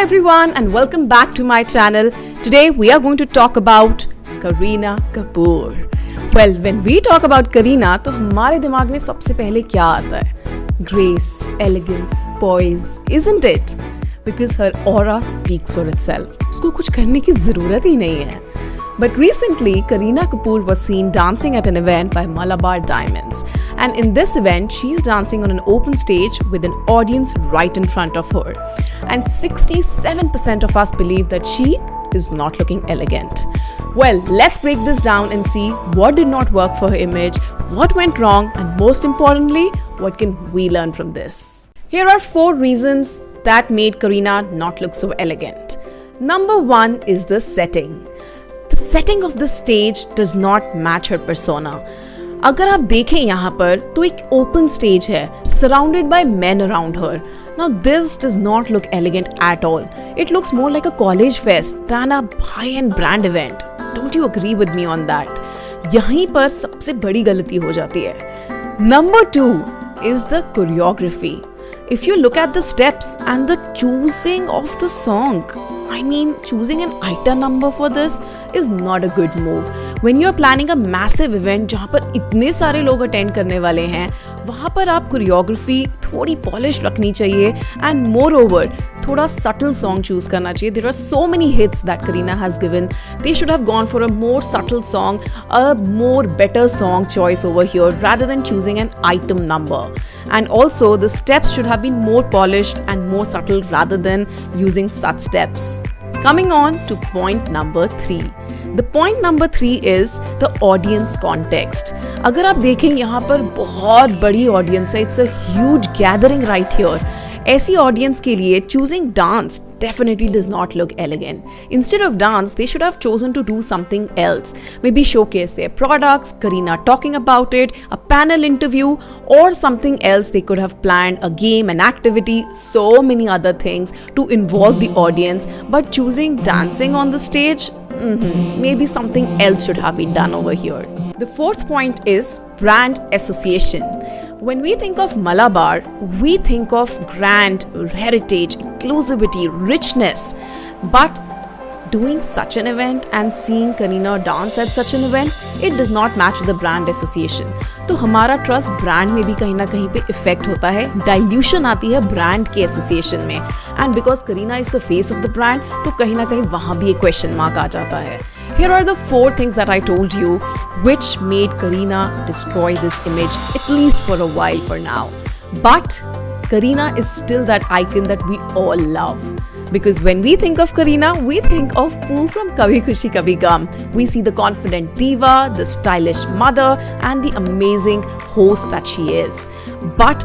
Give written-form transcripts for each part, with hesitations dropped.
everyone and welcome back to my channel. Today we are going to talk about Kareena Kapoor. Well, when we talk about Kareena तो हमारे दिमाग में सबसे पहले क्या आता है? Grace, elegance, poise, isn't it? Because her aura speaks for itself. उसको कुछ करने की ज़रूरत ही नहीं है. But recently, Kareena Kapoor was seen dancing at an event by Malabar Diamonds. And in this event, she's dancing on an open stage with an audience right in front of her. And 67% of us believe that she is not looking elegant. Well, let's break this down and see what did not work for her image, what went wrong, and most importantly, what can we learn from this? Here are 4 reasons that made Kareena not look so elegant. Number 1 is the setting. The setting of the stage does not match her persona. अगर आप देखें यहाँ पर तो एक open stage है, surrounded by men around her. Now this does not look elegant at all. It looks more like a college fest than a high-end brand event. Don't you agree with me on that? यहीं पर सबसे बड़ी गलती हो जाती है. Number 2 is the choreography. If you look at the steps and the choosing of the song, I mean, choosing an item number for this is not a good move. When you are planning a massive event जहाँ पर इतने सारे लोग attend करने वाले हैं, वहाँ पर आप कोरियोग्राफी थोड़ी पॉलिश रखनी चाहिए and moreover थोड़ा subtle song choose करना चाहिए. There are so many hits that Kareena has given. They should have gone for a more subtle song, a more better song choice over here rather than choosing an item number. And also the steps should have been more polished and more subtle rather than using such steps. Coming on to point number 3. The point number 3 is the audience context. अगर आप देखें यहाँ पर बहुत बड़ी audience है, it's a huge gathering right here. ऐसी audience के लिए choosing dance definitely does not look elegant. Instead of dance, they should have chosen to do something else. Maybe showcase their products, Kareena talking about it, a panel interview, or something else. They could have planned a game, an activity, so many other things to involve the audience. But choosing dancing on the stage, maybe something else should have been done over here. The 4th point is brand association. When we think of Malabar, we think of grand heritage, inclusivity, richness. But doing such an event and seeing Kareena dance at such an event, it does not match with the brand association. तो हमारा trust brand में भी कहीं ना कहीं पे effect होता है, डाइल्यूशन आती है ब्रांड के एसोसिएशन में. And because Kareena is the face of the brand, तो कहीं ना कहीं वहाँ भी एक क्वेश्चन मार्क आ जाता है. Here are the 4 things that I told you which made Kareena destroy this image, at least for a while for now. But Kareena is still that icon that we all love. Because when we think of Kareena, we think of Pooh from Kabhi Khushi Kabhi Gum. We see the confident diva, the stylish mother, and the amazing host that she is. But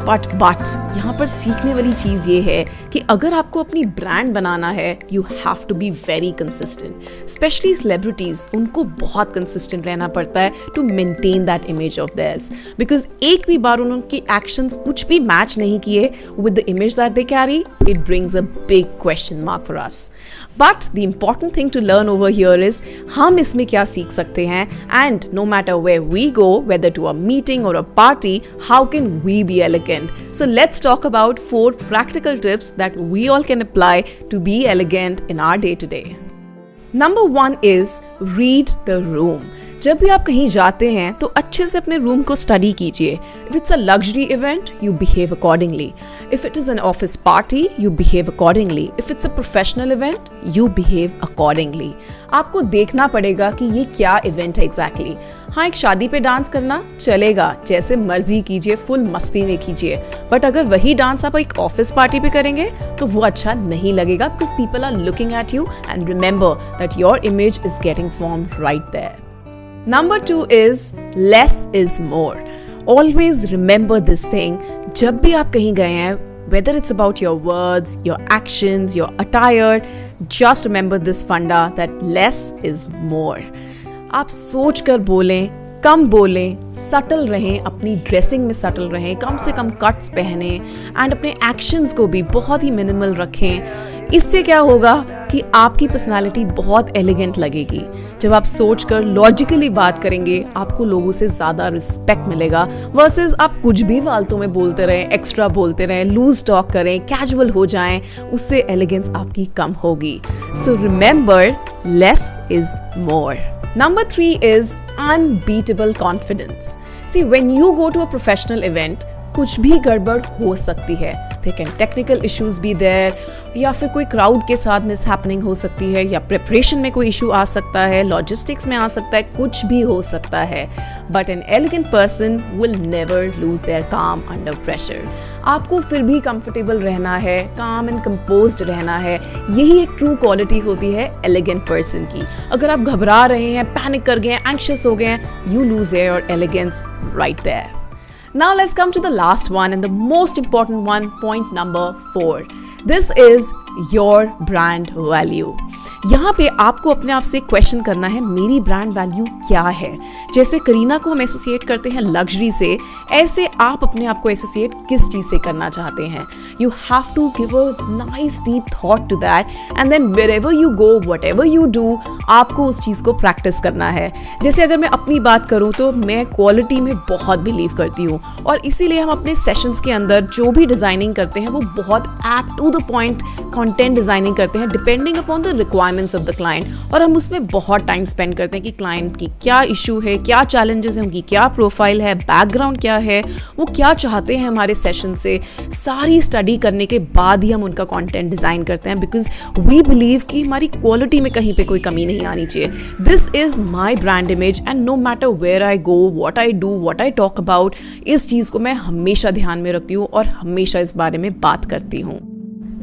यहाँ पर सीखने वाली चीज़ ये है कि अगर आपको अपनी ब्रांड बनाना है, you have to be very consistent. Especially celebrities, उनको बहुत consistent रहना पड़ता है to maintain that image of theirs. Because एक भी बार उनकी actions कुछ भी match नहीं किए with the image that they carry, it brings a big question mark for us. But the important thing to learn over here is हम इसमें क्या सीख सकते हैं, and no matter where we go, whether to a meeting or a party, how can we be elegant? So let's talk about 4 practical tips that we all can apply to be elegant in our day-to-day. Number 1 is read the room. जब भी आप कहीं जाते हैं तो अच्छे से अपने रूम को स्टडी कीजिए. If it's a luxury event, you behave accordingly. If it is an office party, you behave accordingly. If it's a professional event, you behave accordingly. आपको देखना पड़ेगा कि ये क्या इवेंट है exactly. हाँ, एक शादी पे डांस करना चलेगा, जैसे मर्जी कीजिए, फुल मस्ती में कीजिए. बट अगर वही डांस आप एक ऑफिस पार्टी पे करेंगे तो वो अच्छा नहीं लगेगा, because people are looking at you and remember that your image is getting formed right there. Number 2 is less is more. Always remember this thing. जब भी आप कहीं गए हैं, whether it's about your words, your actions, your attire, just remember this funda that less is more. आप सोच कर बोलें, कम बोलें, सटल रहें, अपनी ड्रेसिंग में सटल रहें, कम से कम कट्स पहने, एंड अपने एक्शंस को भी बहुत ही मिनिमल रखें. इससे क्या होगा कि आपकी पर्सनालिटी बहुत एलिगेंट लगेगी। जब आप सोचकर लॉजिकली बात करेंगे, आपको लोगों से ज़्यादा रिस्पेक्ट मिलेगा वर्सेस आप कुछ भी फालतू में बोलते रहें, एक्स्ट्रा बोलते रहें, लूज टॉक करें, कैजुअल हो जाएं, उससे एलिगेंस आपकी कम होगी। So remember, less is more. Number 3 is unbeatable confidence. See, when you go to a professional event, कुछ भी गड़बड़ हो सकती है। There can technical issues be there, या फिर कोई क्राउड के साथ मिस हैपनिंग हो सकती है, या प्रिपरेशन में कोई इशू आ सकता है, लॉजिस्टिक्स में आ सकता है, कुछ भी हो सकता है। But an elegant person will never lose their calm under pressure. आपको फिर भी कंफर्टेबल रहना है, काम एंड कंपोज्ड रहना है। यही एक ट्रू क्वालिटी होती है एलिगेंट पर्सन की। अगर आप घबरा रहे हैं, पैनिक कर गए हैं, एंग्शियस हो गए हैं, you lose your elegance right there. Now let's come to the last one and the most important one, point number 4. This is your brand value. यहाँ पे आपको अपने आप से क्वेश्चन करना है, मेरी ब्रांड वैल्यू क्या है। जैसे करीना को हम एसोसिएट करते हैं लग्जरी से, ऐसे आप अपने आप को एसोसिएट किस चीज़ से करना चाहते हैं। You have to give a nice deep thought to that and then wherever you go, whatever you do, आपको उस चीज़ को प्रैक्टिस करना है। जैसे अगर मैं अपनी बात करूँ तो मैं क्वालिटी में बहुत बिलीव करती हूँ, और इसीलिए हम अपने सेशंस के अंदर जो भी डिज़ाइनिंग करते हैं वो बहुत at to the point content designing करते हैं, depending upon the requirements of the client. और हम उसमें बहुत टाइम स्पेंड करते हैं कि क्लाइंट की क्या इशू है, क्या चैलेंजेस हैं, उनकी क्या प्रोफाइल है, बैकग्राउंड क्या है, वो क्या चाहते हैं हमारे सेशन से। सारी स्टडी करने के बाद ही हम उनका कंटेंट डिज़ाइन करते हैं, बिकॉज वी बिलीव कि हमारी क्वालिटी में कहीं पे कोई कमी नहीं आनी चाहिए। This is my brand image and no matter where I go, what I do, what I talk about, इस चीज़ को मैं हमेशा ध्यान में रखती हूँ और हमेशा इस बारे में बात करती हूँ।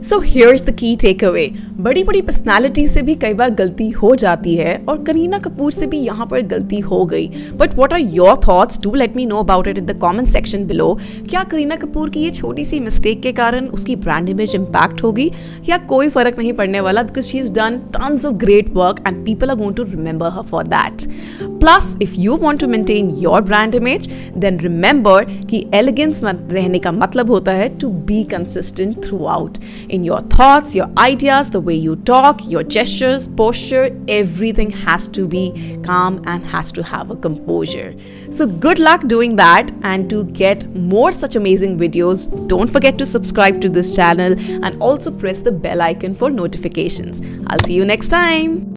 So here's the key takeaway. बड़ी बड़ी पर्सनैलिटी से भी कई बार गलती हो जाती है, और करीना कपूर से भी यहाँ पर गलती हो गई। But what are your thoughts? Do let me know about it in the comment section below. क्या करीना कपूर की ये छोटी सी मिस्टेक के कारण उसकी ब्रांड इमेज इम्पैक्ट होगी, या कोई फर्क नहीं पड़ने वाला, because she is done tons of great work and people are going to remember her for that. Plus, if you want to maintain your brand image, then remember कि elegance रहने का मतलब होता है to be consistent throughout. In your thoughts, your ideas, the way you talk, your gestures, posture, everything has to be calm and has to have a composure. So good luck doing that, and to get more such amazing videos, don't forget to subscribe to this channel and also press the bell icon for notifications. I'll see you next time.